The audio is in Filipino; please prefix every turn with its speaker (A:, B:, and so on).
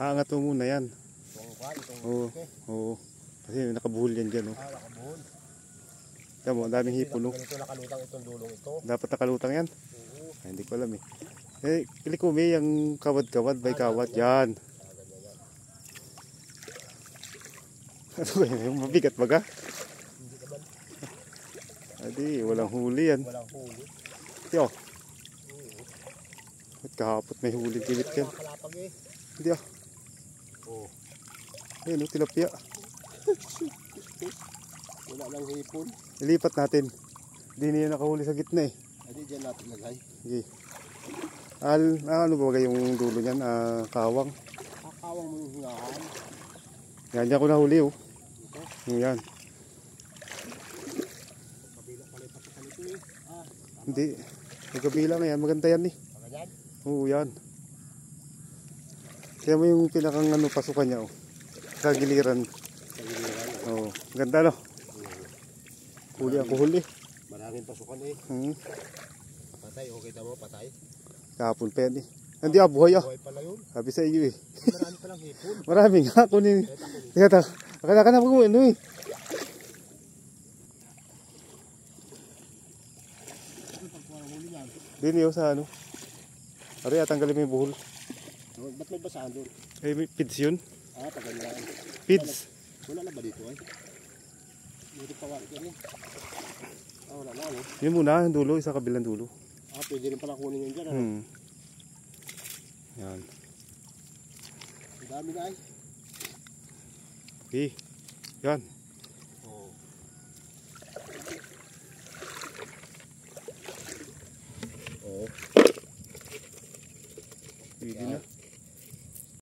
A: Aangat mo muna yan. Oo.
B: Okay.
A: Oo. Kasi nakabuhol yan dyan. Oh.
B: Nakabuhol.
A: Yan mo, ang daming hipon. Oh.
B: Ganito nakalutang itong dulong ito.
A: Dapat nakalutang yan.
B: Oo.
A: Ay, hindi ko alam eh. Eh, Kilikumi, yung kawad-kawad, may kawad. Yan. Ano ba yun? Yung mabigat baga?
B: Hindi naman.
A: Adi, walang huli yan.
B: Walang huli.
A: Yo. At kahapot may huli kilit yan.
B: Kalapag eh.
A: Hindi ah.
B: Oo.
A: Ayun, tilapia.
B: Wala lang hipon.
A: Ilipat natin. Hindi niya nakahuli sa gitna eh.
B: Hindi dyan natin lagay.
A: Sige. Ano ba yung dulo niyan? Kawang.
B: Kakawang mo yung hingahan.
A: Yan, dyan ko nahuli oh. Yan.
B: Kabila pala yung patukan ito eh.
A: Hindi. Magkabila na yan. Maganda yan eh.
B: Pagkanyan?
A: Oo, yan. Kaya mo yung pinakang pasukan niya oh. Sa giliran.
B: Sa giliran.
A: Oo. Ganda no? Huli ako huli.
B: Maraming pasukan eh. Patay, okay tamo, patay.
A: Kahapon pa yan eh. Hindi ah, buhay ah.
B: Buhay pala yun.
A: Sabi sa iyo eh.
B: Marami palang hipon.
A: Marami nga. Kunin. Teka, akala ka na mag ano eh. Dini oh sa ano. Ari, tanggalin mo yung buhol.
B: Ba't may basahan doon?
A: Eh, may pids yun.
B: Taganyan.
A: Pids.
B: Wala na ba dito eh? Dito pa wala yan eh. Wala na eh.
A: Yun muna, yung dulo, isang kabilang dulo.
B: Pwede rin pala kunin yun dyan.
A: Yan.
B: Ang dami na eh.
A: Okay. Yan.
B: Oo.
A: Pwede na.